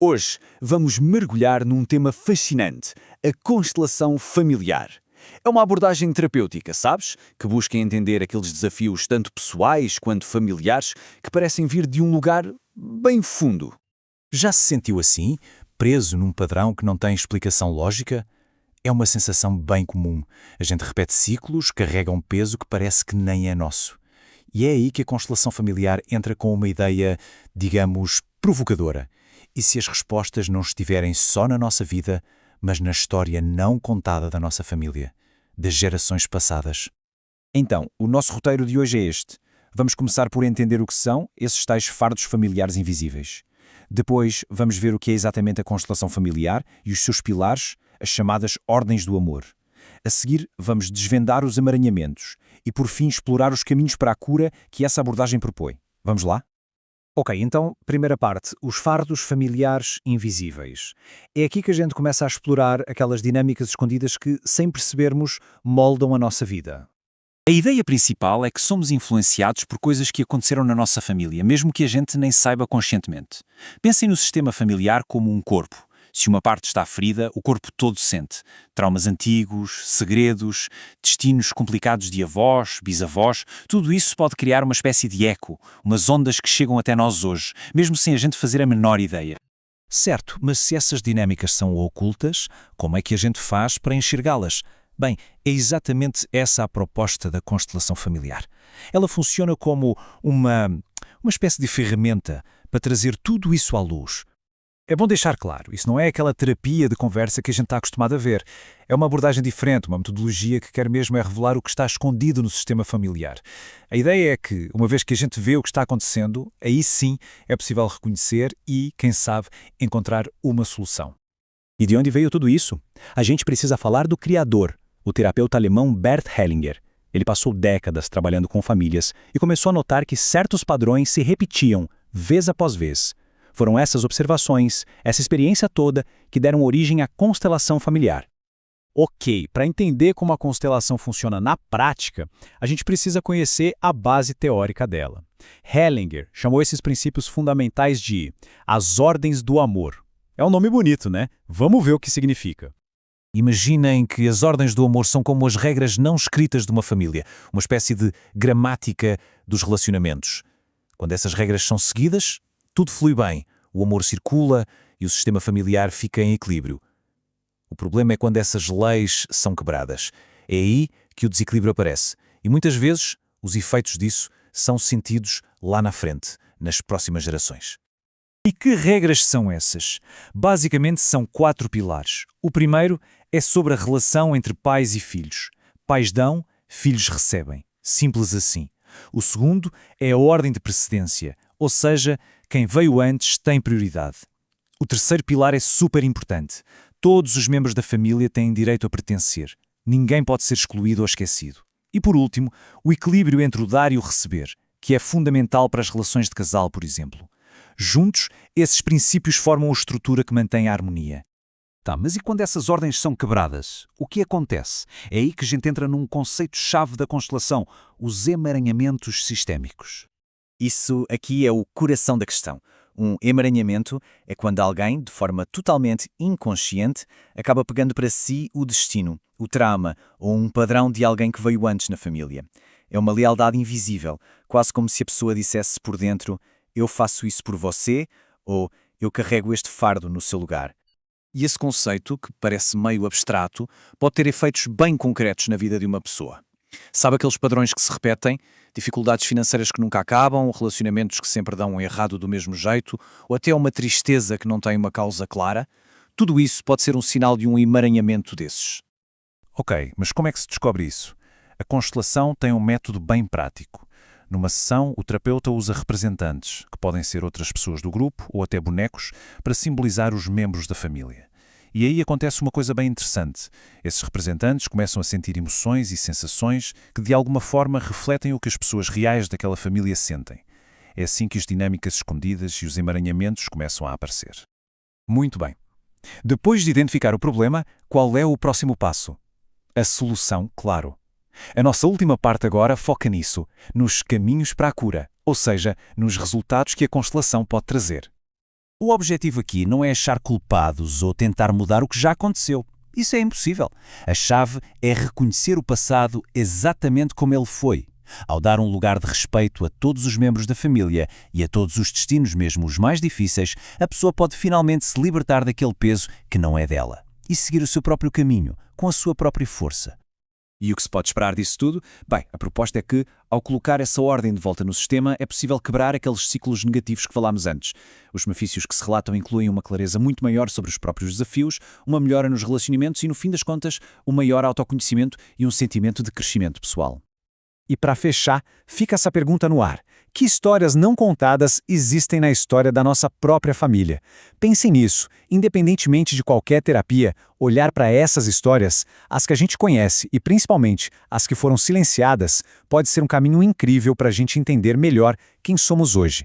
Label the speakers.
Speaker 1: Hoje vamos mergulhar num tema fascinante, a constelação familiar. É uma abordagem terapêutica, sabes? Que busca entender aqueles desafios tanto pessoais quanto familiares que parecem vir de um lugar bem fundo.
Speaker 2: Já se sentiu assim, preso num padrão que não tem explicação lógica? É uma sensação bem comum. A gente repete ciclos, carrega um peso que parece que nem é nosso. E é aí que a constelação familiar entra com uma ideia, digamos, provocadora. E se as respostas não estiverem só na nossa vida, mas na história não contada da nossa família, das gerações passadas? Então, o nosso roteiro de hoje é este. Vamos começar por entender o que são esses tais fardos familiares invisíveis. Depois, vamos ver o que é exatamente a constelação familiar e os seus pilares, as chamadas ordens do amor. A seguir, vamos desvendar os emaranhamentos e, por fim, explorar os caminhos para a cura que essa abordagem propõe. Vamos lá? Ok, então, primeira parte, os fardos familiares invisíveis. É aqui que a gente começa a explorar aquelas dinâmicas escondidas que, sem percebermos, moldam a nossa vida.
Speaker 3: A ideia principal é que somos influenciados por coisas que aconteceram na nossa família, mesmo que a gente nem saiba conscientemente. Pensem no sistema familiar como um corpo. Se uma parte está ferida, o corpo todo sente. Traumas antigos, segredos, destinos complicados de avós, bisavós, tudo isso pode criar uma espécie de eco, umas ondas que chegam até nós hoje, mesmo sem a gente fazer a menor ideia.
Speaker 2: Certo, mas se essas dinâmicas são ocultas, como é que a gente faz para enxergá-las? Bem, é exatamente essa a proposta da constelação familiar. Ela funciona como uma espécie de ferramenta para trazer tudo isso à luz. É bom deixar claro, isso não é aquela terapia de conversa que a gente está acostumado a ver. É uma abordagem diferente, uma metodologia que quer mesmo é revelar o que está escondido no sistema familiar. A ideia é que, uma vez que a gente vê o que está acontecendo, aí sim é possível reconhecer e, quem sabe, encontrar uma solução.
Speaker 4: E de onde veio tudo isso? A gente precisa falar do criador, o terapeuta alemão Bert Hellinger. Ele passou décadas trabalhando com famílias e começou a notar que certos padrões se repetiam, vez após vez. Foram essas observações, essa experiência toda, que deram origem à constelação familiar.
Speaker 2: Ok, para entender como a constelação funciona na prática, a gente precisa conhecer a base teórica dela. Hellinger chamou esses princípios fundamentais de as ordens do amor. É um nome bonito, né? Vamos ver o que significa. Imaginem que as ordens do amor são como as regras não escritas de uma família, uma espécie de gramática dos relacionamentos. Quando essas regras são seguidas, tudo flui bem, o amor circula e o sistema familiar fica em equilíbrio. O problema é quando essas leis são quebradas. É aí que o desequilíbrio aparece. E muitas vezes os efeitos disso são sentidos lá na frente, nas próximas gerações. E que regras são essas? Basicamente são 4 pilares. O primeiro é sobre a relação entre pais e filhos. Pais dão, filhos recebem. Simples assim. O segundo é a ordem de precedência, ou seja, quem veio antes tem prioridade. O terceiro pilar é super importante. Todos os membros da família têm direito a pertencer. Ninguém pode ser excluído ou esquecido. E por último, o equilíbrio entre o dar e o receber, que é fundamental para as relações de casal, por exemplo. Juntos, esses princípios formam a estrutura que mantém a harmonia. Tá, mas e quando essas ordens são quebradas? O que acontece? É aí que a gente entra num conceito-chave da constelação, os emaranhamentos sistémicos.
Speaker 5: Isso aqui é o coração da questão. Um emaranhamento é quando alguém, de forma totalmente inconsciente, acaba pegando para si o destino, o trauma ou um padrão de alguém que veio antes na família. É uma lealdade invisível, quase como se a pessoa dissesse por dentro: eu faço isso por você, ou eu carrego este fardo no seu lugar.
Speaker 3: E esse conceito, que parece meio abstrato, pode ter efeitos bem concretos na vida de uma pessoa. Sabe aqueles padrões que se repetem? Dificuldades financeiras que nunca acabam, relacionamentos que sempre dão errado do mesmo jeito, ou até uma tristeza que não tem uma causa clara? Tudo isso pode ser um sinal de um emaranhamento desses.
Speaker 2: Ok, mas como é que se descobre isso? A constelação tem um método bem prático. Numa sessão, o terapeuta usa representantes, que podem ser outras pessoas do grupo ou até bonecos, para simbolizar os membros da família. E aí acontece uma coisa bem interessante. Esses representantes começam a sentir emoções e sensações que de alguma forma refletem o que as pessoas reais daquela família sentem. É assim que as dinâmicas escondidas e os emaranhamentos começam a aparecer. Muito bem. Depois de identificar o problema, qual é o próximo passo? A solução, claro. A nossa última parte agora foca nisso, nos caminhos para a cura, ou seja, nos resultados que a constelação pode trazer.
Speaker 3: O objetivo aqui não é achar culpados ou tentar mudar o que já aconteceu. Isso é impossível. A chave é reconhecer o passado exatamente como ele foi. Ao dar um lugar de respeito a todos os membros da família e a todos os destinos, mesmo os mais difíceis, a pessoa pode finalmente se libertar daquele peso que não é dela e seguir o seu próprio caminho, com a sua própria força.
Speaker 1: E o que se pode esperar disso tudo? Bem, a proposta é que, ao colocar essa ordem de volta no sistema, é possível quebrar aqueles ciclos negativos que falámos antes. Os benefícios que se relatam incluem uma clareza muito maior sobre os próprios desafios, uma melhora nos relacionamentos e, no fim das contas, um maior autoconhecimento e um sentimento de crescimento pessoal.
Speaker 2: E para fechar, fica essa pergunta no ar. Que histórias não contadas existem na história da nossa própria família? Pensem nisso. Independentemente de qualquer terapia, olhar para essas histórias, as que a gente conhece e principalmente as que foram silenciadas, pode ser um caminho incrível para a gente entender melhor quem somos hoje.